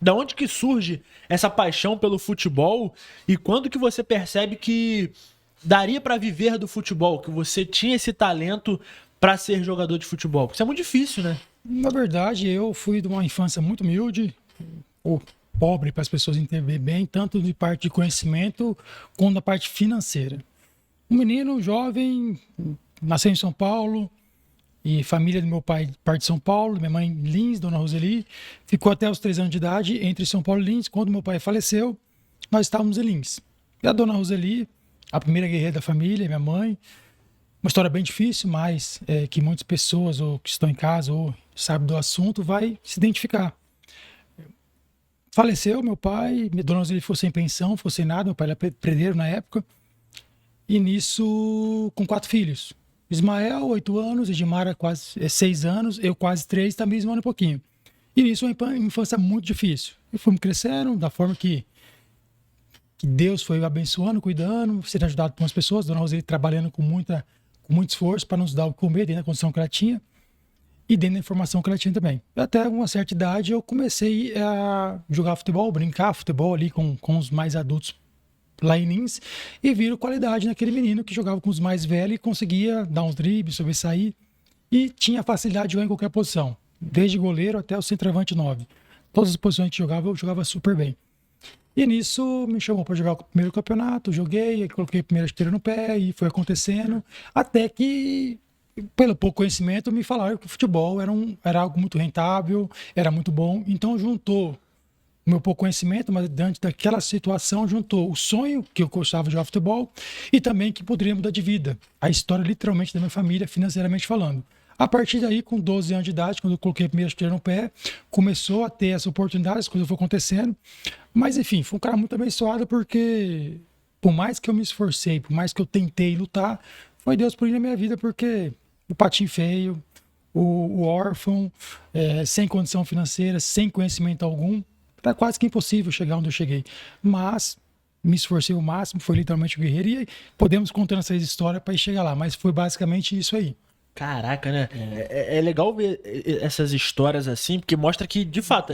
Da onde que surge essa paixão pelo futebol e quando que você percebe que daria pra viver do futebol, que você tinha esse talento pra ser jogador de futebol? Porque isso é muito difícil, né? Na verdade, eu fui de uma infância muito humilde, ou pobre para as pessoas entenderem bem, tanto de parte de conhecimento quanto da parte financeira. Um menino jovem, nasceu em São Paulo, e família do meu pai, parte de São Paulo, minha mãe Lins, Dona Roseli, ficou até os 3 anos de idade entre São Paulo e Lins. Quando meu pai faleceu, nós estávamos em Lins. E a Dona Roseli, a primeira guerreira da família, minha mãe, uma história bem difícil, mas que muitas pessoas ou que estão em casa ou sabem do assunto vai se identificar. Faleceu meu pai, minha Dona Roseli ficou sem pensão, ficou sem nada, meu pai era pedreiro na época, e nisso com 4 filhos. Ismael, 8 anos, Edmara, quase 6 anos, eu quase 3, também um ano e pouquinho. E nisso uma infância muito difícil. E fomos crescendo da forma que Deus foi abençoando, cuidando, sendo ajudado por umas pessoas, Dona Roseli trabalhando com muito esforço para nos dar o que comer dentro da condição que ela tinha e dentro da informação que ela tinha também. Até uma certa idade eu comecei a jogar futebol, brincar futebol ali com os mais adultos lá em Lins e viram qualidade naquele menino que jogava com os mais velhos e conseguia dar uns dribles, sobressair e tinha facilidade de jogar em qualquer posição, desde goleiro até o centroavante 9. Todas as posições que eu jogava super bem. E nisso me chamou para jogar o primeiro campeonato, joguei, coloquei a primeira esteira no pé e foi acontecendo, até que, pelo pouco conhecimento, me falaram que o futebol era algo muito rentável, era muito bom. Então juntou o meu pouco conhecimento, mas diante daquela situação juntou o sonho que eu gostava de jogar futebol e também que poderia mudar de vida. A história literalmente da minha família, financeiramente falando. A partir daí, com 12 anos de idade, quando eu coloquei a primeira esteira no pé, começou a ter essa oportunidade, as coisas foram acontecendo. Mas, enfim, foi um cara muito abençoado porque, por mais que eu me esforcei, por mais que eu tentei lutar, foi Deus por ir na minha vida, porque o patinho feio, o órfão, sem condição financeira, sem conhecimento algum, era quase que impossível chegar onde eu cheguei. Mas me esforcei o máximo, foi literalmente o guerreiro, e podemos contar essas histórias para ir chegar lá, mas foi basicamente isso aí. Caraca, né? É legal ver essas histórias assim, porque mostra que, de fato,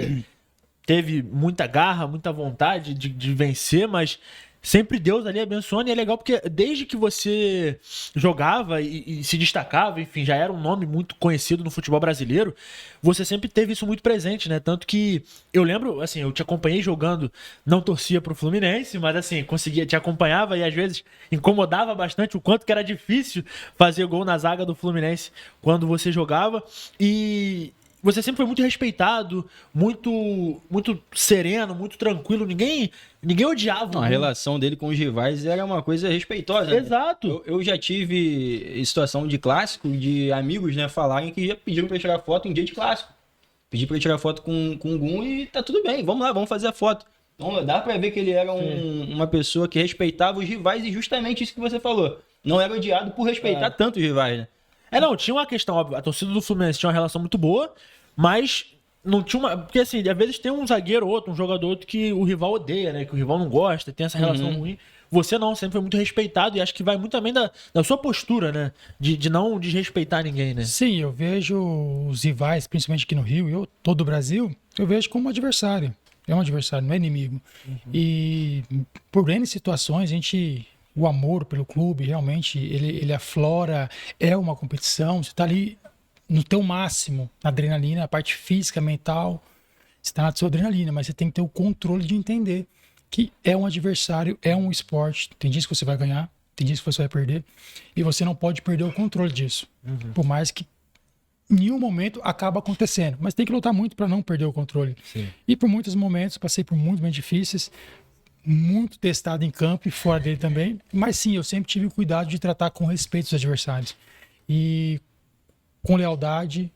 teve muita garra, muita vontade de vencer, mas sempre Deus ali abençoando. E é legal porque desde que você jogava e se destacava, enfim, já era um nome muito conhecido no futebol brasileiro, você sempre teve isso muito presente, né? Tanto que eu lembro, assim, eu te acompanhei jogando, não torcia pro Fluminense, mas assim, te acompanhava e às vezes incomodava bastante o quanto que era difícil fazer gol na zaga do Fluminense quando você jogava. E você sempre foi muito respeitado, muito sereno, muito tranquilo. Ninguém odiava. Não, a relação dele com os rivais era uma coisa respeitosa. Exato. Né? Eu já tive situação de clássico, de amigos, né, falarem que já pediram pra tirar foto em dia de clássico. Pedi pra tirar foto com o Gum e tá tudo bem, vamos lá, vamos fazer a foto. Então dá pra ver que ele era uma pessoa que respeitava os rivais e justamente isso que você falou. Não era odiado por respeitar tanto os rivais, né? Não, tinha uma questão, óbvio, a torcida do Fluminense tinha uma relação muito boa, mas não tinha uma... Porque assim, às vezes tem um zagueiro ou outro, um jogador outro que o rival odeia, né? Que o rival não gosta, tem essa relação ruim. Você não, sempre foi muito respeitado e acho que vai muito também da sua postura, né? De não desrespeitar ninguém, né? Sim, eu vejo os rivais, principalmente aqui no Rio, e todo o Brasil, eu vejo como adversário. É um adversário, não é inimigo. E por N situações, o amor pelo clube, realmente, ele aflora, é uma competição, você está ali no teu máximo, na adrenalina, a parte física, mental, você está na sua adrenalina, mas você tem que ter o controle de entender que é um adversário, é um esporte, tem dias que você vai ganhar, tem dias que você vai perder, e você não pode perder o controle disso, por mais que em nenhum momento acaba acontecendo, mas tem que lutar muito para não perder o controle. Sim. E por muitos momentos, passei por momentos bem difíceis, muito testado em campo e fora dele também, mas sim, eu sempre tive o cuidado de tratar com respeito os adversários e com lealdade,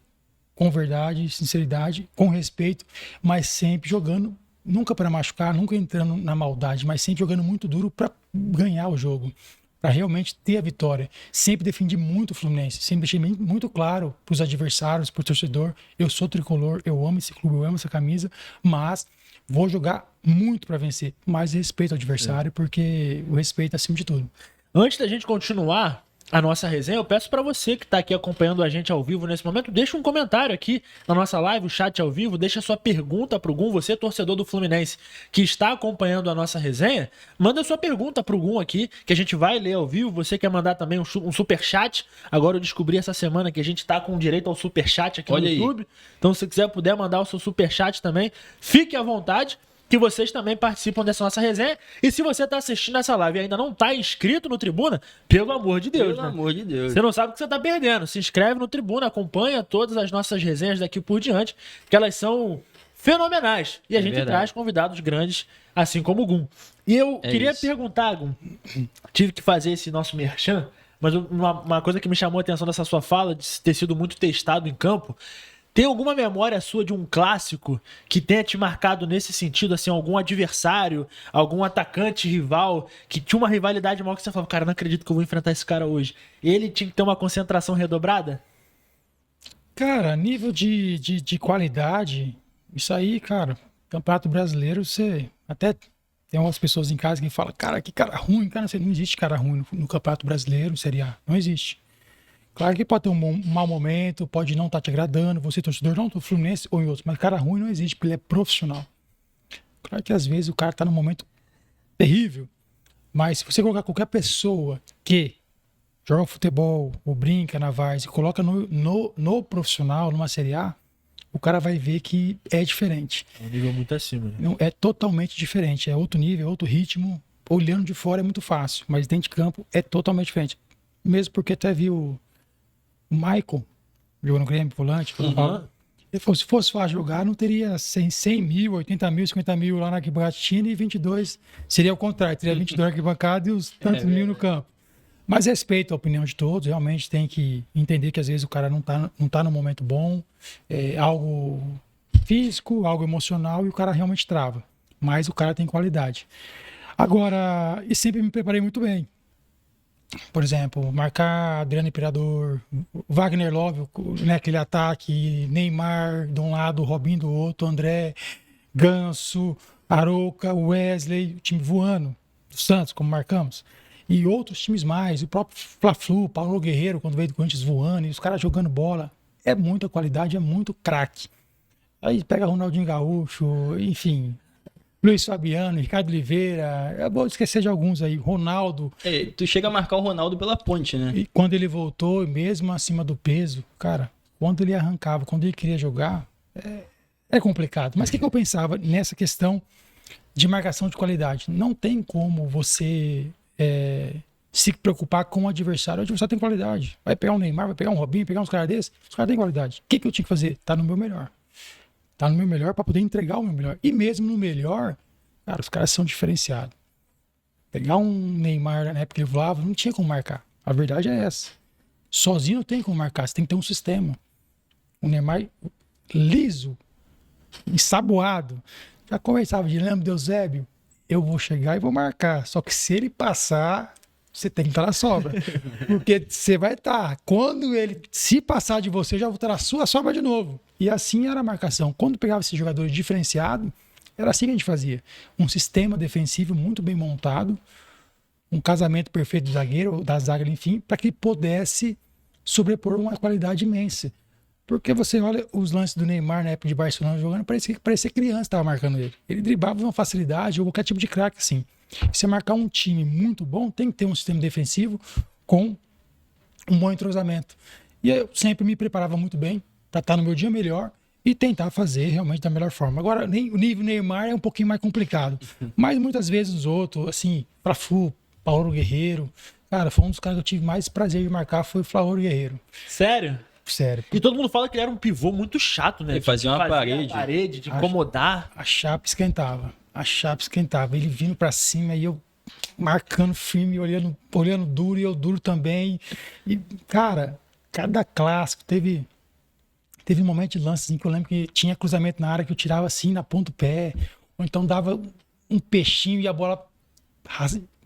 com verdade, sinceridade, com respeito, mas sempre jogando, nunca para machucar, nunca entrando na maldade, mas sempre jogando muito duro para ganhar o jogo, para realmente ter a vitória. Sempre defendi muito o Fluminense, sempre deixei muito claro para os adversários, para o torcedor, eu sou tricolor, eu amo esse clube, eu amo essa camisa, mas vou jogar muito para vencer, mas respeito ao adversário, porque o respeito é acima de tudo. Antes da gente continuar, a nossa resenha, eu peço pra você que tá aqui acompanhando a gente ao vivo nesse momento, deixa um comentário aqui na nossa live, o chat ao vivo, deixa sua pergunta pro Gum, você torcedor do Fluminense que está acompanhando a nossa resenha, manda sua pergunta pro Gum aqui, que a gente vai ler ao vivo. Você quer mandar também um superchat, agora eu descobri essa semana que a gente tá com direito ao superchat aqui Olha no aí. YouTube, então se quiser puder mandar o seu superchat também, fique à vontade, que vocês também participam dessa nossa resenha. E se você tá assistindo essa live e ainda não tá inscrito no Tribuna, pelo amor de Deus, Pelo né? amor de Deus. Você não sabe o que você tá perdendo. Se inscreve no Tribuna, acompanha todas as nossas resenhas daqui por diante, que elas são fenomenais. E a gente verdade. traz convidados grandes, assim como o Gum. E eu É queria isso. perguntar, Gum, tive que fazer esse nosso merchan, mas uma coisa que me chamou a atenção dessa sua fala, de ter sido muito testado em campo, tem alguma memória sua de um clássico que tenha te marcado nesse sentido, assim, algum adversário, algum atacante rival, que tinha uma rivalidade maior que você falava, cara, não acredito que eu vou enfrentar esse cara hoje. Ele tinha que ter uma concentração redobrada? Cara, nível de qualidade, isso aí, cara, Campeonato Brasileiro, você até tem umas pessoas em casa que falam, cara, que cara ruim, cara, não existe cara ruim no Campeonato Brasileiro, Série A, não existe. Claro que pode ter um mau momento, pode não estar te agradando, você torcedor não do Fluminense ou em outros, mas cara ruim não existe, porque ele é profissional. Claro que às vezes o cara tá num momento terrível, mas se você colocar qualquer pessoa que joga futebol ou brinca na várzea e coloca no profissional, numa Série A, o cara vai ver que é diferente. É um nível muito acima, né? Não, é totalmente diferente, é outro nível, é outro ritmo. Olhando de fora é muito fácil, mas dentro de campo é totalmente diferente. Mesmo porque até viu o Michael jogou no Grêmio, volante, ele falou, se fosse fácil jogar, não teria 100 mil, 80 mil, 50 mil lá na arquibancada e 22. Seria o contrário, teria 22 na arquibancada e os tantos mil no campo. Mas respeito a opinião de todos, realmente tem que entender que às vezes o cara não tá no momento bom, é algo físico, algo emocional e o cara realmente trava. Mas o cara tem qualidade. Agora, e sempre me preparei muito bem. Por exemplo, marcar Adriano Imperador, Wagner Love, né, aquele ataque, Neymar de um lado, Robinho do outro, André, Ganso, Arouca, Wesley, o time voando, do Santos, como marcamos. E outros times mais, o próprio Fla-Flu, Paulo Guerreiro, quando veio do Corinthians voando, e os caras jogando bola. É muita qualidade, é muito craque. Aí pega Ronaldinho Gaúcho, enfim, Luiz Fabiano, Ricardo Oliveira, eu vou esquecer de alguns aí, Ronaldo. Tu chega a marcar o Ronaldo pela ponte, né? E quando ele voltou, mesmo acima do peso, cara, quando ele arrancava, quando ele queria jogar, é complicado. Mas o que eu pensava nessa questão de marcação de qualidade? Não tem como você se preocupar com o adversário. O adversário tem qualidade. Vai pegar um Neymar, vai pegar um Robinho, pegar uns caras desses, os caras têm qualidade. O que eu tinha que fazer? Tá no meu melhor. Tá no meu melhor para poder entregar o meu melhor. E mesmo no melhor, cara, os caras são diferenciados. Pegar um Neymar na época que ele voava, não tinha como marcar. A verdade é essa. Sozinho não tem como marcar, você tem que ter um sistema. O Neymar liso, ensaboado. Já conversava de lembra de Eusébio? Eu vou chegar e vou marcar. Só que se ele passar, você tem que estar na sobra. Porque você vai estar. Quando ele se passar de você, já vou estar na sua sobra de novo. E assim era a marcação. Quando pegava esse jogador diferenciado, era assim que a gente fazia. Um sistema defensivo muito bem montado, um casamento perfeito do zagueiro, da zaga, enfim, para que ele pudesse sobrepor uma qualidade imensa. Porque você olha os lances do Neymar na época de Barcelona jogando, parecia criança estava marcando ele. Ele driblava uma facilidade, ou qualquer tipo de craque assim. Se você marcar um time muito bom, tem que ter um sistema defensivo com um bom entrosamento. E eu sempre me preparava muito bem para estar no meu dia melhor e tentar fazer realmente da melhor forma. Agora, o nível Neymar é um pouquinho mais complicado. Mas muitas vezes os outros, assim, Fla-Flu, Paulo Guerreiro, cara, foi um dos caras que eu tive mais prazer de marcar, foi o Paulo Guerreiro. Sério? Sério. E todo mundo fala que ele era um pivô muito chato, né? Ele fazia uma parede. De incomodar. A chapa esquentava. Ele vindo pra cima e eu marcando firme, olhando duro e eu duro também. E, cara, cada clássico teve um momento de lance assim, que eu lembro que tinha cruzamento na área que eu tirava assim na ponta do pé. Ou então dava um peixinho e a bola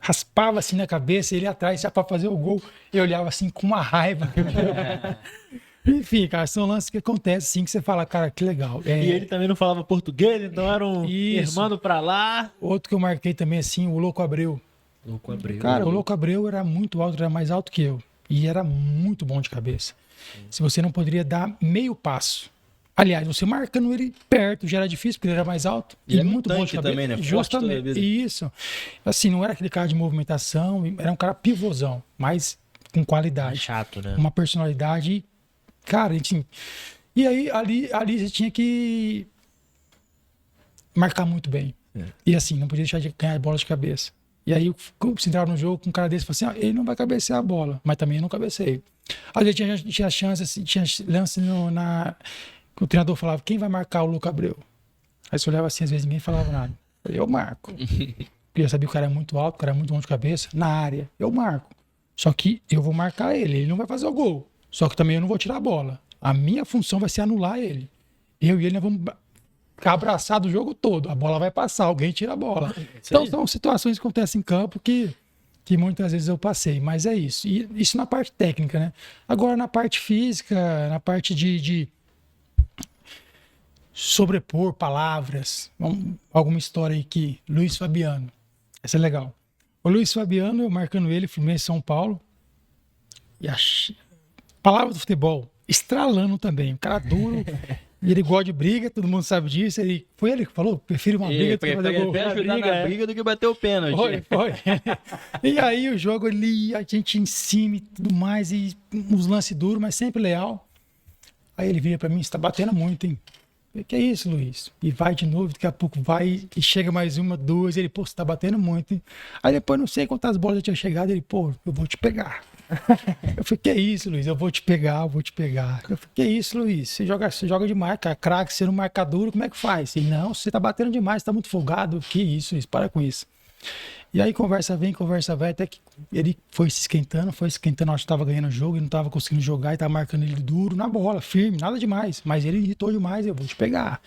raspava assim na cabeça, ele atrás já pra fazer o gol. Eu olhava assim com uma raiva. Enfim, cara, são lances que acontecem assim que você fala, cara, que legal. E ele também não falava português, então era um irmão pra lá. Outro que eu marquei também assim, o Louco Abreu. Louco Abreu. Cara, o Louco Abreu era muito alto, era mais alto que eu. E era muito bom de cabeça. Se você não poderia dar meio passo. Aliás, você marcando ele perto já era difícil, porque ele era mais alto. E é muito bom de tanque cabeça. também, né? Forte Justamente. toda a vida. Isso. Assim, não era aquele cara de movimentação, era um cara pivôzão, mas com É qualidade. chato, né? Uma personalidade. Cara, enfim. E aí, ali você tinha que marcar muito bem. E assim, não podia deixar de ganhar a bola de cabeça. E aí, você entrava no jogo com um cara desse e falava assim: ele não vai cabecear a bola, mas também eu não cabeceei. Às vezes tinha chance, assim, tinha lance que o treinador falava: quem vai marcar o Lucas Abreu? Aí você olhava assim, às vezes ninguém falava nada. Eu falei: eu marco. Porque eu sabia que o cara é muito alto, o cara é muito bom de cabeça, na área, eu marco. Só que eu vou marcar ele não vai fazer o gol. Só que também eu não vou tirar a bola. A minha função vai ser anular ele. Eu e ele nós vamos ficar abraçados o jogo todo. A bola vai passar, alguém tira a bola. Então são situações que acontecem em campo que muitas vezes eu passei. Mas é isso. E isso na parte técnica, né? Agora na parte física, na parte de sobrepor palavras. Alguma história aí que... Luiz Fabiano. Essa é legal. O Luiz Fabiano, eu marcando ele, Fluminense São Paulo. E palavra do futebol, estralando também. Um cara duro. E ele gosta de briga, todo mundo sabe disso. Foi ele que falou: prefiro uma briga do que fazer gol. Prefere ajudar na briga do que bater o pênalti. Foi. E aí o jogo ali, a gente em cima e tudo mais, e uns lances duros, mas sempre leal. Aí ele vira pra mim: você tá batendo muito, hein? Eu, que é isso, Luiz? E vai de novo, daqui a pouco vai, e chega mais uma, duas. Ele: pô, você tá batendo muito, hein? Aí depois, não sei quantas bolas já tinha chegado, ele: pô, eu vou te pegar. Eu falei: que é isso, Luiz? Eu vou te pegar. Eu falei: que é isso, Luiz? Você joga demais, cara. Craque, você não marca duro, como é que faz? Ele: não, você tá batendo demais, você tá muito folgado. Que isso, Luiz? Para com isso. E aí conversa vem, até que ele foi se esquentando, acho que tava ganhando o jogo e não tava conseguindo jogar e tava marcando ele duro na bola, firme, nada demais. Mas ele irritou demais: eu vou te pegar.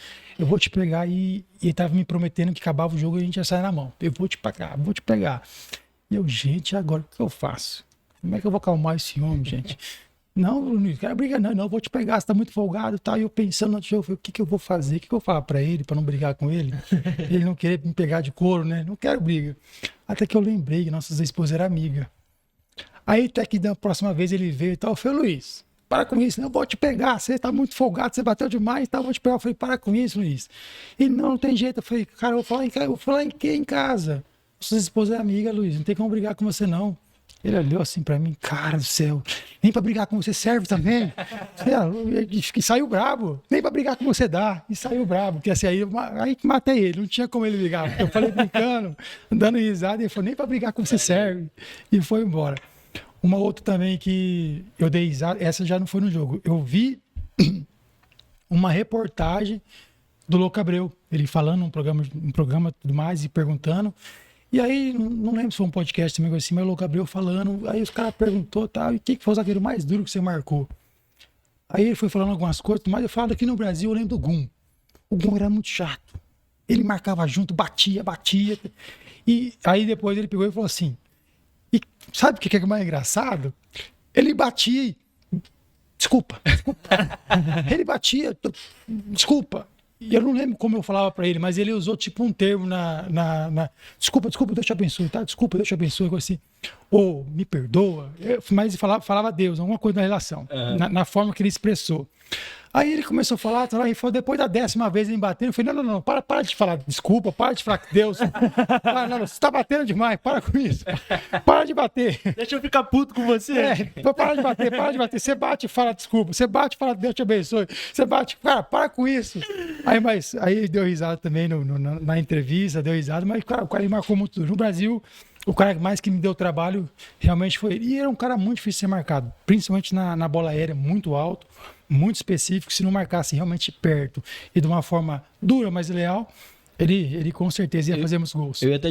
E ele tava me prometendo que acabava o jogo e a gente ia sair na mão. Eu vou te pegar. E eu: gente, agora o que eu faço? Como é que eu vou acalmar esse homem, gente? Não, não quero brigar, não, eu vou te pegar, você tá muito folgado e tal. E eu pensando no jogo, o que eu vou fazer? O que eu vou falar pra ele, pra não brigar com ele? Ele não querer me pegar de couro, né? Não quero briga. Até que eu lembrei que nossa esposa era amiga. Aí até que da próxima vez ele veio e tal, eu falei: Luiz, para com isso, não, eu vou te pegar, você tá muito folgado, você bateu demais, tá, eu vou te pegar. Eu falei: para com isso, Luiz. Ele: não tem jeito. Eu falei: cara, eu vou falar em quê? Em casa. Sua esposa é amiga, Luiz, não tem como brigar com você, não. Ele olhou assim pra mim: cara do céu, nem pra brigar com você serve também. E saiu brabo, nem pra brigar com você dá. E saiu brabo, porque assim, aí matei ele, não tinha como ele brigar. Eu falei brincando, dando risada, e ele falou: nem pra brigar com você serve. E foi embora. Uma outra também que eu dei risada, essa já não foi no jogo. Eu vi uma reportagem do Louco Abreu, ele falando um programa e tudo mais, e perguntando. E aí, não lembro se foi um podcast também assim, mas o Louco Abreu falando, aí os caras perguntou, tal, e quem que foi o zagueiro mais duro que você marcou? Aí ele foi falando algumas coisas, mas eu falo aqui no Brasil, eu lembro do Gum. O Gum era muito chato. Ele marcava junto, batia. E aí depois ele pegou e falou assim, e sabe o que é mais engraçado? Ele batia, desculpa. Ele batia, desculpa. E eu não lembro como eu falava pra ele, mas ele usou tipo um termo desculpa, Deus te abençoe, tá? Desculpa, Deus te abençoe, coisa assim. Ou me perdoa. Mas falava Deus, alguma coisa na relação, na forma que ele expressou. Aí ele começou a falar, e foi depois da 10ª vez ele me batendo. Eu falei: não, para de falar desculpa, para de falar que Deus. Não, você tá batendo demais, para com isso. Para de bater. Deixa eu ficar puto com você. Para de bater. Você bate e fala desculpa. Você bate e fala Deus te abençoe. Você bate, cara, para com isso. Aí ele deu risada também na entrevista, deu risada, mas cara, o cara marcou muito. No Brasil, o cara mais que me deu trabalho realmente foi ele. E era um cara muito difícil de ser marcado, principalmente na bola aérea, muito alto, muito específico. Se não marcasse realmente perto e de uma forma dura, mas leal, ele com certeza ia fazer muitos gols. Eu ia até